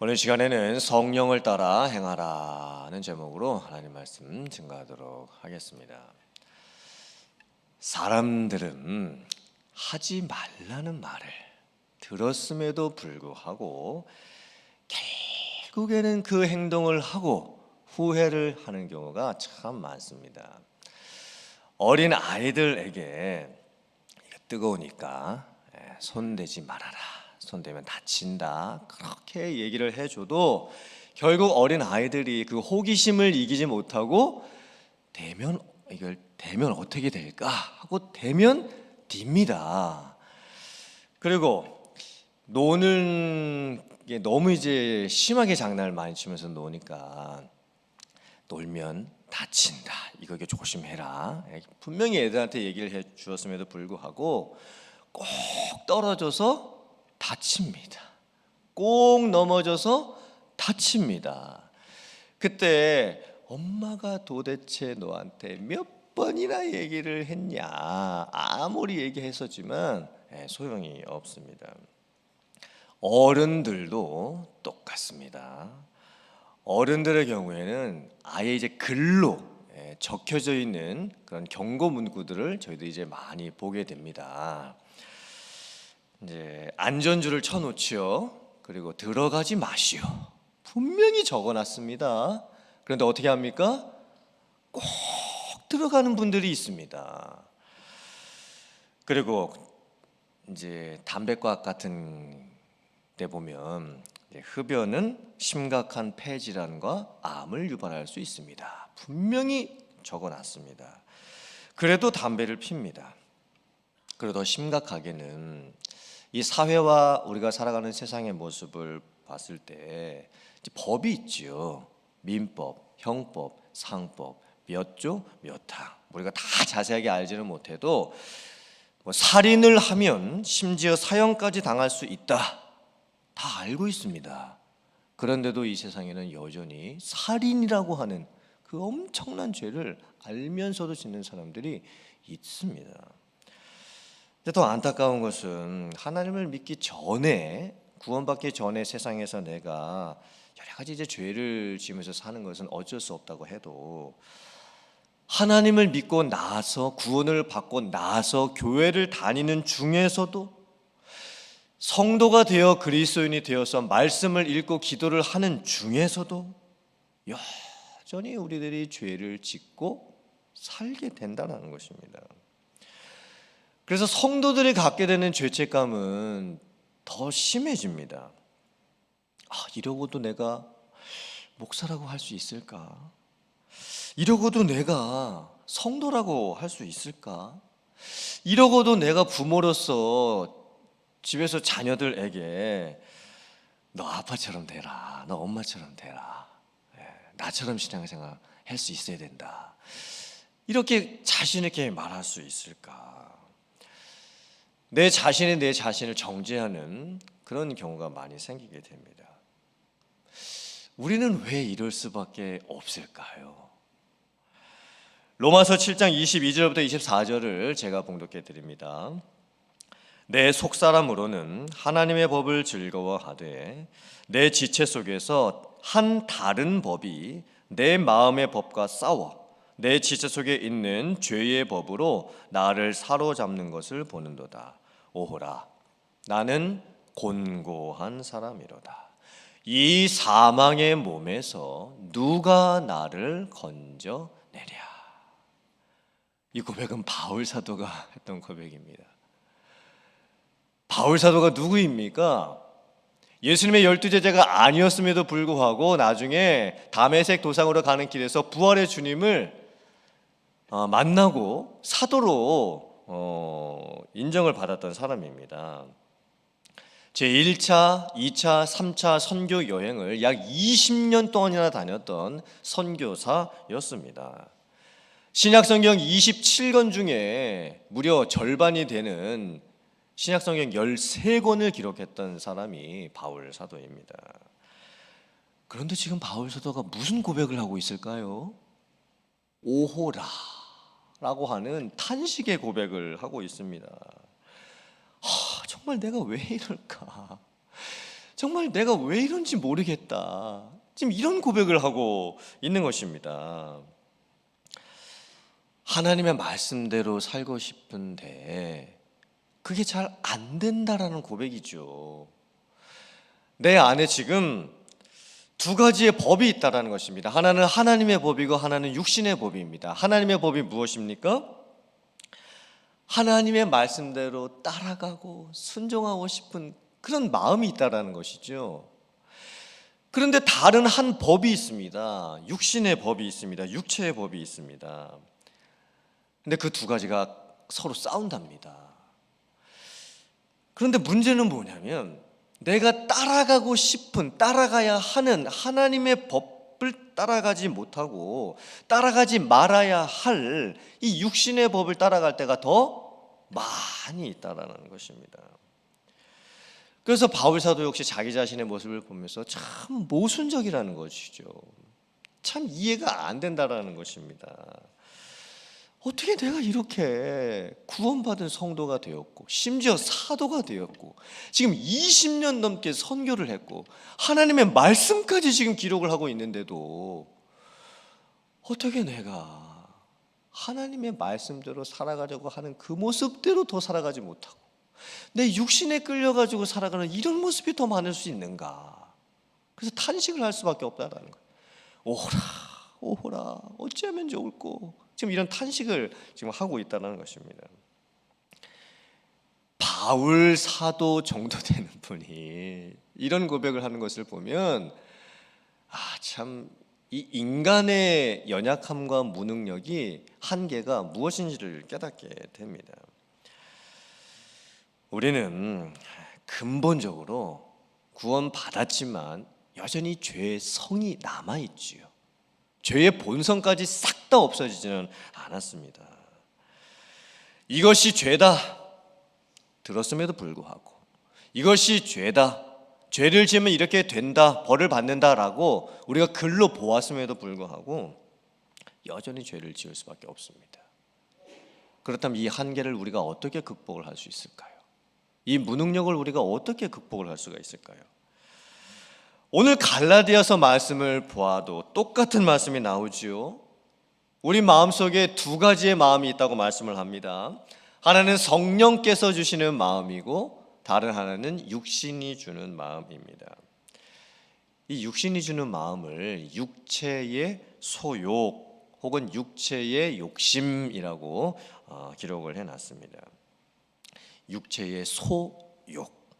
오늘 시간에는 성령을 따라 행하라는 제목으로 하나님 말씀 증거하도록 하겠습니다. 사람들은 하지 말라는 말을 들었음에도 불구하고 결국에는 그 행동을 하고 후회를 하는 경우가 참 많습니다. 어린 아이들에게 뜨거우니까 손대지 말아라, 손대면 다친다, 그렇게 얘기를 해줘도 결국 어린 아이들이 그 호기심을 이기지 못하고 이걸 대면 어떻게 될까 하고 대면 딥니다. 그리고 노는 게 너무 이제 심하게 장난을 많이 치면서 노니까 놀면 다친다, 이거 조심해라, 분명히 애들한테 얘기를 해 주었음에도 불구하고 꼭 떨어져서 다칩니다. 꼭 넘어져서 다칩니다. 그때 엄마가 도대체 너한테 몇 번이나 얘기를 했냐, 아무리 얘기했었지만 소용이 없습니다. 어른들도 똑같습니다. 어른들의 경우에는 아예 이제 글로 적혀져 있는 그런 경고 문구들을 저희도 이제 많이 보게 됩니다. 이제 안전줄을 쳐놓지요. 그리고 들어가지 마시오, 분명히 적어놨습니다. 그런데 어떻게 합니까? 꼭 들어가는 분들이 있습니다. 그리고 이제 담배과 같은 데 보면 흡연은 심각한 폐질환과 암을 유발할 수 있습니다, 분명히 적어놨습니다. 그래도 담배를 핍니다. 그리고 더 심각하게는 이 사회와 우리가 살아가는 세상의 모습을 봤을 때 법이 있지요. 민법, 형법, 상법, 몇 조, 몇 항. 우리가 다 자세하게 알지는 못해도 살인을 하면 심지어 사형까지 당할 수 있다, 다 알고 있습니다. 그런데도 이 세상에는 여전히 살인이라고 하는 그 엄청난 죄를 알면서도 짓는 사람들이 있습니다. 더 안타까운 것은 하나님을 믿기 전에, 구원받기 전에 세상에서 내가 여러 가지 이제 죄를 지으면서 사는 것은 어쩔 수 없다고 해도 하나님을 믿고 나서, 구원을 받고 나서 교회를 다니는 중에서도, 성도가 되어 그리스도인이 되어서 말씀을 읽고 기도를 하는 중에서도 여전히 우리들이 죄를 짓고 살게 된다는 것입니다. 그래서 성도들이 갖게 되는 죄책감은 더 심해집니다. 이러고도 내가 목사라고 할 수 있을까? 이러고도 내가 성도라고 할 수 있을까? 이러고도 내가 부모로서 집에서 자녀들에게 너 아빠처럼 되라, 너 엄마처럼 되라, 나처럼 신앙생활 할 수 있어야 된다, 이렇게 자신 있게 말할 수 있을까? 내 자신이 내 자신을 정죄하는 그런 경우가 많이 생기게 됩니다. 우리는 왜 이럴 수밖에 없을까요? 로마서 7장 22절부터 24절을 제가 봉독해 드립니다. 내 속사람으로는 하나님의 법을 즐거워하되 내 지체 속에서 한 다른 법이 내 마음의 법과 싸워 내 지체 속에 있는 죄의 법으로 나를 사로잡는 것을 보는도다. 오호라, 나는 곤고한 사람이로다. 이 사망의 몸에서 누가 나를 건져내랴. 이 고백은 바울 사도가 했던 고백입니다. 바울 사도가 누구입니까? 예수님의 12제자가 아니었음에도 불구하고 나중에 다메섹 도상으로 가는 길에서 부활의 주님을 만나고 사도로 인정을 받았던 사람입니다. 제1차, 2차, 3차 선교 여행을 약 20년 동안이나 다녔던 선교사였습니다. 신약성경 27권 중에 무려 절반이 되는 신약성경 13권을 기록했던 사람이 바울 사도입니다. 그런데 지금 바울 사도가 무슨 고백을 하고 있을까요? 오호라 라고 하는 탄식의 고백을 하고 있습니다. 정말 내가 왜 이럴까? 정말 내가 왜 이런지 모르겠다. 지금 이런 고백을 하고 있는 것입니다. 하나님의 말씀대로 살고 싶은데 그게 잘 안 된다라는 고백이죠. 내 안에 지금 두 가지의 법이 있다라는 것입니다. 하나는 하나님의 법이고 하나는 육신의 법입니다. 하나님의 법이 무엇입니까? 하나님의 말씀대로 따라가고 순종하고 싶은 그런 마음이 있다라는 것이죠. 그런데 다른 한 법이 있습니다. 육신의 법이 있습니다. 육체의 법이 있습니다. 근데 그 두 가지가 서로 싸운답니다. 그런데 문제는 뭐냐면 내가 따라가고 싶은, 따라가야 하는 하나님의 법을 따라가지 못하고 따라가지 말아야 할 이 육신의 법을 따라갈 때가 더 많이 있다라는 것입니다. 그래서 바울 사도 역시 자기 자신의 모습을 보면서 참 모순적이라는 것이죠. 참 이해가 안 된다라는 것입니다. 어떻게 내가 이렇게 구원받은 성도가 되었고 심지어 사도가 되었고 지금 20년 넘게 선교를 했고 하나님의 말씀까지 지금 기록을 하고 있는데도 어떻게 내가 하나님의 말씀대로 살아가려고 하는 그 모습대로 더 살아가지 못하고 내 육신에 끌려가지고 살아가는 이런 모습이 더 많을 수 있는가. 그래서 탄식을 할 수밖에 없다라는 거예요. 오호라 오호라 어찌하면 좋을꼬. 지금 이런 탄식을 지금 하고 있다는 것입니다. 바울 사도 정도 되는 분이 이런 고백을 하는 것을 보면 참 이 인간의 연약함과 무능력이 한계가 무엇인지를 깨닫게 됩니다. 우리는 근본적으로 구원받았지만 여전히 죄의 성이 남아있지요. 죄의 본성까지 싹 다 없어지지는 않았습니다. 이것이 죄다 들었음에도 불구하고 이것이 죄다, 죄를 지으면 이렇게 된다, 벌을 받는다라고 우리가 글로 보았음에도 불구하고 여전히 죄를 지을 수밖에 없습니다. 그렇다면 이 한계를 우리가 어떻게 극복을 할 수 있을까요? 이 무능력을 우리가 어떻게 극복을 할 수가 있을까요? 오늘 갈라디아서 말씀을 보아도 똑같은 말씀이 나오지요. 우리 마음속에 두 가지의 마음이 있다고 말씀을 합니다. 하나는 성령께서 주시는 마음이고 다른 하나는 육신이 주는 마음입니다. 이 육신이 주는 마음을 육체의 소욕 혹은 육체의 욕심이라고 기록을 해놨습니다. 육체의 소욕,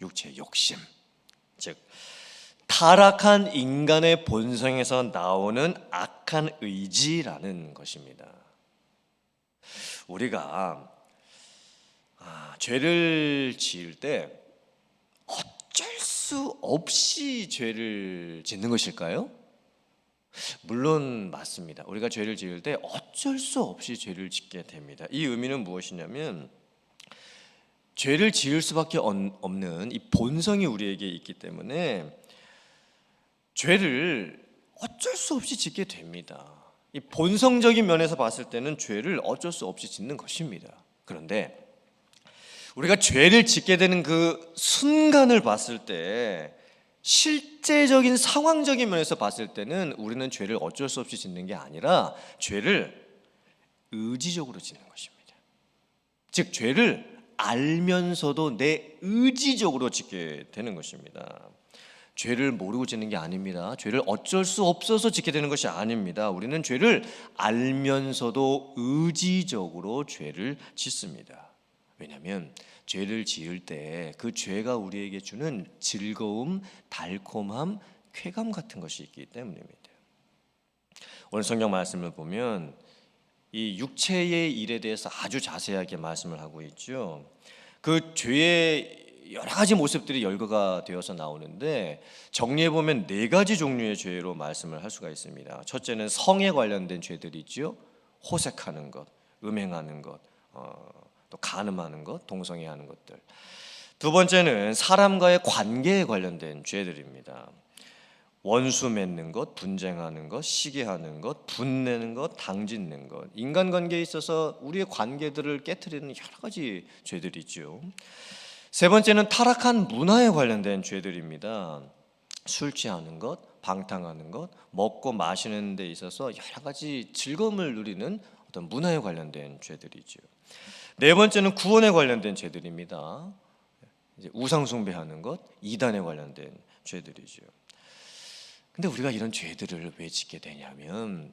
육체의 욕심, 즉 타락한 인간의 본성에서 나오는 악한 의지라는 것입니다. 우리가 죄를 지을 때 어쩔 수 없이 죄를 짓는 것일까요? 물론 맞습니다. 우리가 죄를 지을 때 어쩔 수 없이 죄를 짓게 됩니다. 이 의미는 무엇이냐면 죄를 지을 수밖에 없는 이 본성이 우리에게 있기 때문에 죄를 어쩔 수 없이 짓게 됩니다. 이 본성적인 면에서 봤을 때는 죄를 어쩔 수 없이 짓는 것입니다. 그런데 우리가 죄를 짓게 되는 그 순간을 봤을 때 실제적인 상황적인 면에서 봤을 때는 우리는 죄를 어쩔 수 없이 짓는 게 아니라 죄를 의지적으로 짓는 것입니다. 즉 죄를 알면서도 내 의지적으로 짓게 되는 것입니다. 죄를 모르고 짓는 게 아닙니다. 죄를 어쩔 수 없어서 짓게 되는 것이 아닙니다. 우리는 죄를 알면서도 의지적으로 죄를 짓습니다. 왜냐하면 죄를 지을 때 그 죄가 우리에게 주는 즐거움, 달콤함, 쾌감 같은 것이 있기 때문입니다. 오늘 성경 말씀을 보면 이 육체의 일에 대해서 아주 자세하게 말씀을 하고 있죠. 그 죄의 여러 가지 모습들이 열거가 되어서 나오는데 정리해 보면 네 가지 종류의 죄로 말씀을 할 수가 있습니다. 첫째는 성에 관련된 죄들이지요. 호색하는 것, 음행하는 것, 또 간음하는 것, 동성애하는 것들. 두 번째는 사람과의 관계에 관련된 죄들입니다. 원수 맺는 것, 분쟁하는 것, 시기하는 것, 분내는 것, 당짓는 것. 인간관계에 있어서 우리의 관계들을 깨트리는 여러 가지 죄들이죠. 세 번째는 타락한 문화에 관련된 죄들입니다. 술 취하는 것, 방탕하는 것, 먹고 마시는 데 있어서 여러 가지 즐거움을 누리는 어떤 문화에 관련된 죄들이죠. 네 번째는 구원에 관련된 죄들입니다. 이제 우상 숭배하는 것, 이단에 관련된 죄들이죠. 근데 우리가 이런 죄들을 왜 짓게 되냐면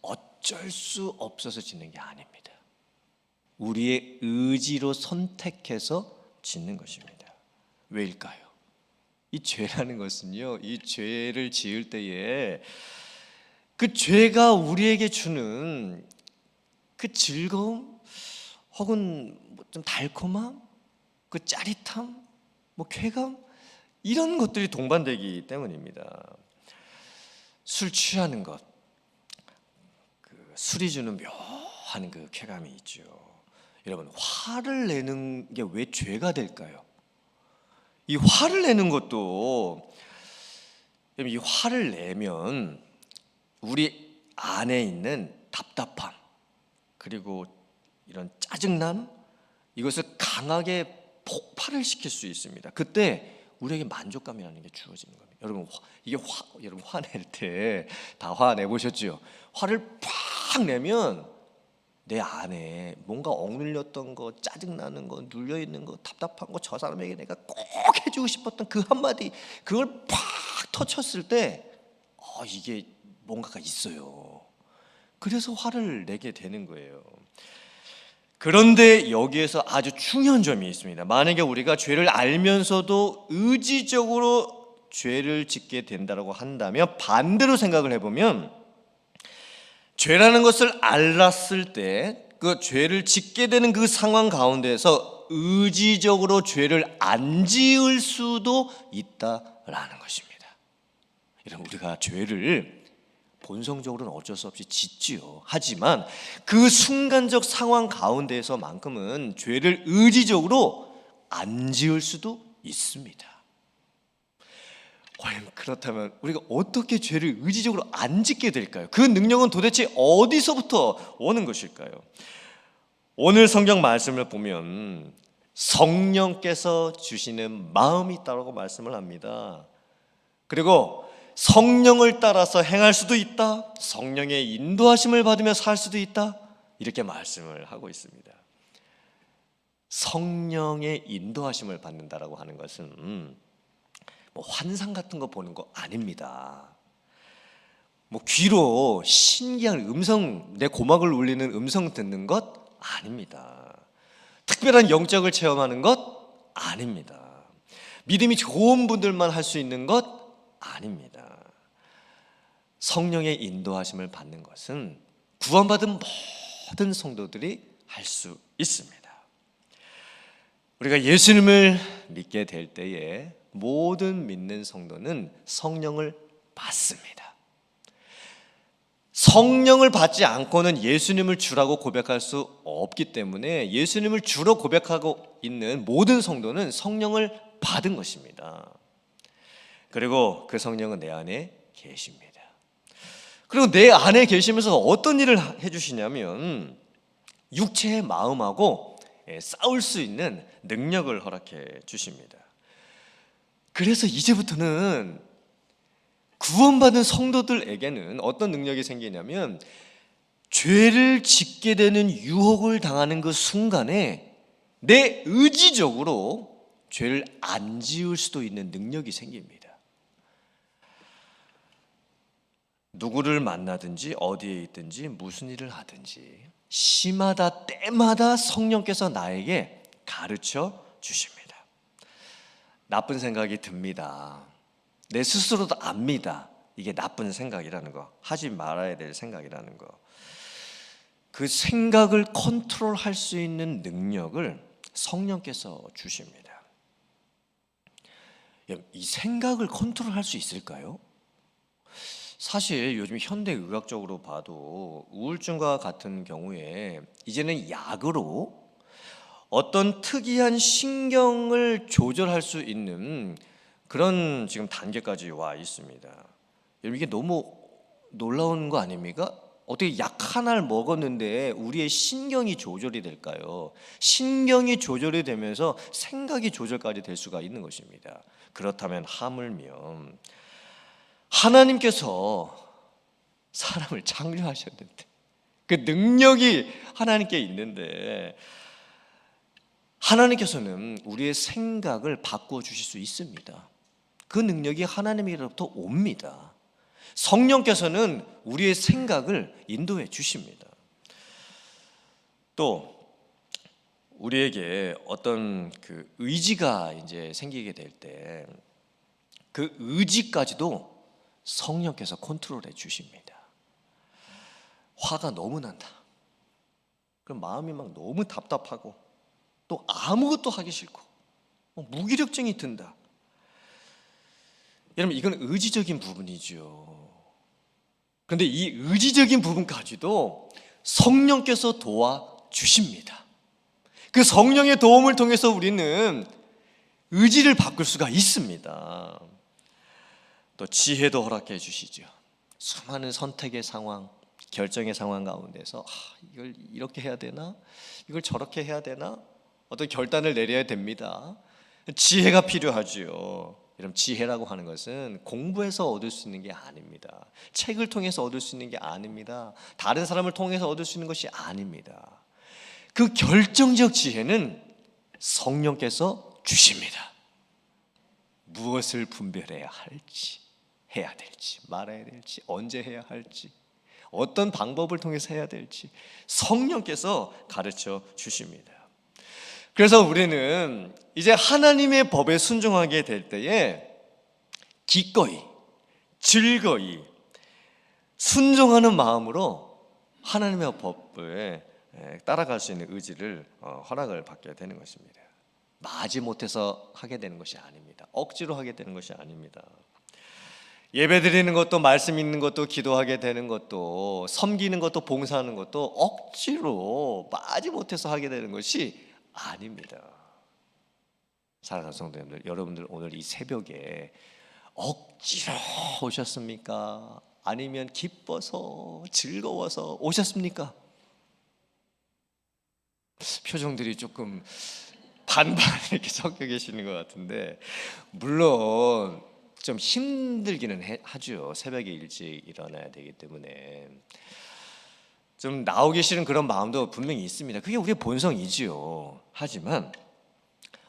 어쩔 수 없어서 짓는 게 아닙니다. 우리의 의지로 선택해서 짓는 것입니다. 왜일까요? 이 죄라는 것은요, 이 죄를 지을 때에 그 죄가 우리에게 주는 그 즐거움 혹은 좀 달콤함, 그 짜릿함, 쾌감 이런 것들이 동반되기 때문입니다. 술 취하는 것, 그 술이 주는 묘한 그 쾌감이 있죠. 여러분, 화를 내는 게 왜 죄가 될까요? 이 화를 내는 것도, 이 화를 내면 우리 안에 있는 답답함 그리고 이런 짜증남, 이것을 강하게 폭발을 시킬 수 있습니다. 그때 우리에게 만족감이라는 게 주어지는 겁니다. 여러분, 여러분 화낼 때 다 화내 보셨죠? 화를 팍 내면 내 안에 뭔가 억눌렸던 거, 짜증나는 거, 눌려있는 거, 답답한 거, 저 사람에게 내가 꼭 해주고 싶었던 그 한마디, 그걸 팍 터쳤을 때 이게 뭔가가 있어요. 그래서 화를 내게 되는 거예요. 그런데 여기에서 아주 중요한 점이 있습니다. 만약에 우리가 죄를 알면서도 의지적으로 죄를 짓게 된다고 한다면, 반대로 생각을 해보면 죄라는 것을 알았을 때 그 죄를 짓게 되는 그 상황 가운데서 의지적으로 죄를 안 지을 수도 있다라는 것입니다. 이런 우리가 죄를 본성적으로는 어쩔 수 없이 짓지요. 하지만 그 순간적 상황 가운데에서만큼은 죄를 의지적으로 안 지을 수도 있습니다. 과연 그렇다면 우리가 어떻게 죄를 의지적으로 안 짓게 될까요? 그 능력은 도대체 어디서부터 오는 것일까요? 오늘 성경 말씀을 보면 성령께서 주시는 마음이 있다고 말씀을 합니다. 그리고 성령을 따라서 행할 수도 있다, 성령의 인도하심을 받으며 살 수도 있다, 이렇게 말씀을 하고 있습니다. 성령의 인도하심을 받는다라고 하는 것은 환상 같은 거 보는 거 아닙니다. 귀로 신기한 음성, 내 고막을 울리는 음성 듣는 것 아닙니다. 특별한 영적을 체험하는 것 아닙니다. 믿음이 좋은 분들만 할 수 있는 것 아닙니다. 성령의 인도하심을 받는 것은 구원받은 모든 성도들이 할 수 있습니다. 우리가 예수님을 믿게 될 때에 모든 믿는 성도는 성령을 받습니다. 성령을 받지 않고는 예수님을 주라고 고백할 수 없기 때문에 예수님을 주로 고백하고 있는 모든 성도는 성령을 받은 것입니다. 그리고 그 성령은 내 안에 계십니다. 그리고 내 안에 계시면서 어떤 일을 해주시냐면 육체의 마음하고 싸울 수 있는 능력을 허락해 주십니다. 그래서 이제부터는 구원받은 성도들에게는 어떤 능력이 생기냐면 죄를 짓게 되는 유혹을 당하는 그 순간에 내 의지적으로 죄를 안 지을 수도 있는 능력이 생깁니다. 누구를 만나든지 어디에 있든지 무슨 일을 하든지 시마다 때마다 성령께서 나에게 가르쳐 주십니다. 나쁜 생각이 듭니다. 내 스스로도 압니다. 이게 나쁜 생각이라는 거, 하지 말아야 될 생각이라는 거. 그 생각을 컨트롤할 수 있는 능력을 성령께서 주십니다. 이 생각을 컨트롤할 수 있을까요? 사실 요즘 현대 의학적으로 봐도 우울증과 같은 경우에 이제는 약으로 어떤 특이한 신경을 조절할 수 있는 그런 지금 단계까지 와 있습니다. 여러분, 이게 너무 놀라운 거 아닙니까? 어떻게 약 하나를 먹었는데 우리의 신경이 조절이 될까요? 신경이 조절이 되면서 생각이 조절까지 될 수가 있는 것입니다. 그렇다면 하물며 하나님께서 사람을 창조하셨는데, 그 능력이 하나님께 있는데 하나님께서는 우리의 생각을 바꾸어 주실 수 있습니다. 그 능력이 하나님으로부터 옵니다. 성령께서는 우리의 생각을 인도해 주십니다. 또 우리에게 어떤 그 의지가 이제 생기게 될 때 그 의지까지도 성령께서 컨트롤해 주십니다. 화가 너무 난다. 그럼 마음이 막 너무 답답하고 또 아무것도 하기 싫고 무기력증이 든다. 여러분, 이건 의지적인 부분이죠. 그런데 이 의지적인 부분까지도 성령께서 도와주십니다. 그 성령의 도움을 통해서 우리는 의지를 바꿀 수가 있습니다. 또 지혜도 허락해 주시죠. 수많은 선택의 상황, 결정의 상황 가운데서 이걸 이렇게 해야 되나? 이걸 저렇게 해야 되나? 어떤 결단을 내려야 됩니다. 지혜가 필요하지요. 여러분, 지혜라고 하는 것은 공부해서 얻을 수 있는 게 아닙니다. 책을 통해서 얻을 수 있는 게 아닙니다. 다른 사람을 통해서 얻을 수 있는 것이 아닙니다. 그 결정적 지혜는 성령께서 주십니다. 무엇을 분별해야 할지, 해야 될지, 말아야 될지, 언제 해야 할지, 어떤 방법을 통해서 해야 될지 성령께서 가르쳐 주십니다. 그래서 우리는 이제 하나님의 법에 순종하게 될 때에 기꺼이, 즐거이 순종하는 마음으로 하나님의 법에 따라갈 수 있는 의지를 허락을 받게 되는 것입니다. 마지 못해서 하게 되는 것이 아닙니다. 억지로 하게 되는 것이 아닙니다. 예배 드리는 것도, 말씀 읽는 것도, 기도하게 되는 것도, 섬기는 것도, 봉사하는 것도 억지로 마지 못해서 하게 되는 것이 아닙니다. 사랑하는 성도님들, 여러분들 오늘 이 새벽에 억지로 오셨습니까? 아니면 기뻐서, 즐거워서 오셨습니까? 표정들이 조금 반반 이렇게 섞여 계시는 것 같은데, 물론 좀 힘들기는 하죠. 새벽에 일찍 일어나야 되기 때문에 좀 나오기 싫은 그런 마음도 분명히 있습니다. 그게 우리의 본성이지요. 하지만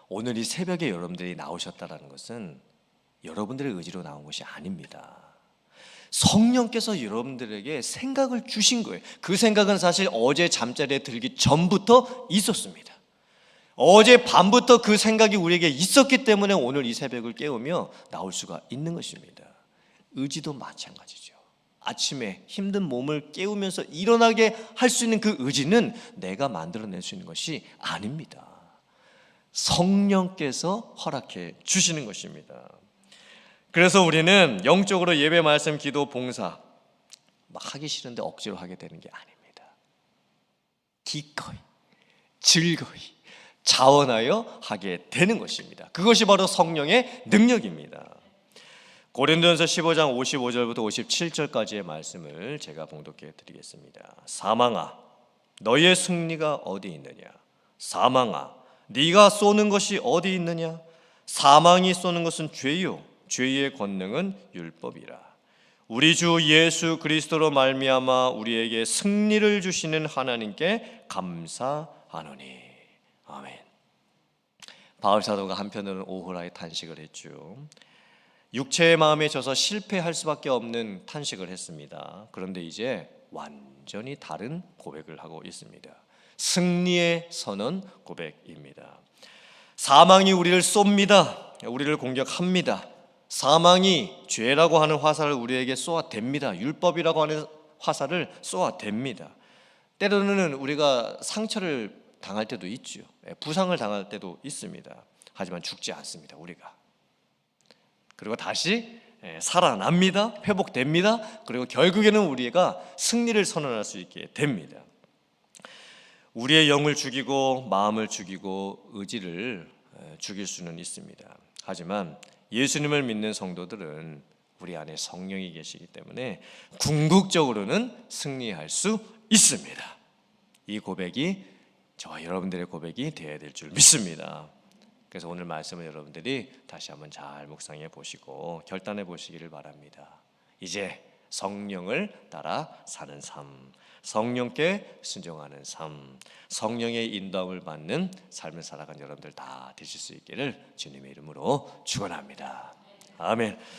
오늘 이 새벽에 여러분들이 나오셨다는 것은 여러분들의 의지로 나온 것이 아닙니다. 성령께서 여러분들에게 생각을 주신 거예요. 그 생각은 사실 어제 잠자리에 들기 전부터 있었습니다. 어제 밤부터 그 생각이 우리에게 있었기 때문에 오늘 이 새벽을 깨우며 나올 수가 있는 것입니다. 의지도 마찬가지죠. 아침에 힘든 몸을 깨우면서 일어나게 할 수 있는 그 의지는 내가 만들어낼 수 있는 것이 아닙니다. 성령께서 허락해 주시는 것입니다. 그래서 우리는 영적으로 예배, 말씀, 기도, 봉사 막 하기 싫은데 억지로 하게 되는 게 아닙니다. 기꺼이, 즐거이 자원하여 하게 되는 것입니다. 그것이 바로 성령의 능력입니다. 고린도전서 15장 55절부터 57절까지의 말씀을 제가 봉독해 드리겠습니다. 사망아, 너의 승리가 어디 있느냐? 사망아, 네가 쏘는 것이 어디 있느냐? 사망이 쏘는 것은 죄요, 죄의 권능은 율법이라. 우리 주 예수 그리스도로 말미암아 우리에게 승리를 주시는 하나님께 감사하노니. 아멘. 바울 사도가 한편으로는 오호라의 탄식을 했죠. 육체의 마음에 져서 실패할 수밖에 없는 탄식을 했습니다. 그런데 이제 완전히 다른 고백을 하고 있습니다. 승리의 선언 고백입니다. 사망이 우리를 쏩니다. 우리를 공격합니다. 사망이 죄라고 하는 화살을 우리에게 쏘아댑니다. 율법이라고 하는 화살을 쏘아댑니다. 때로는 우리가 상처를 당할 때도 있죠. 부상을 당할 때도 있습니다. 하지만 죽지 않습니다. 우리가. 그리고 다시 살아납니다. 회복됩니다. 그리고 결국에는 우리가 승리를 선언할 수 있게 됩니다. 우리의 영을 죽이고 마음을 죽이고 의지를 죽일 수는 있습니다. 하지만 예수님을 믿는 성도들은 우리 안에 성령이 계시기 때문에 궁극적으로는 승리할 수 있습니다. 이 고백이 저와 여러분들의 고백이 되어야 될 줄 믿습니다. 그래서 오늘 말씀을 여러분들이 다시 한번 잘 묵상해 보시고 결단해 보시기를 바랍니다. 이제 성령을 따라 사는 삶, 성령께 순종하는 삶, 성령의 인도함을 받는 삶을 살아간 여러분들 다 되실 수 있기를 주님의 이름으로 축원합니다. 아멘.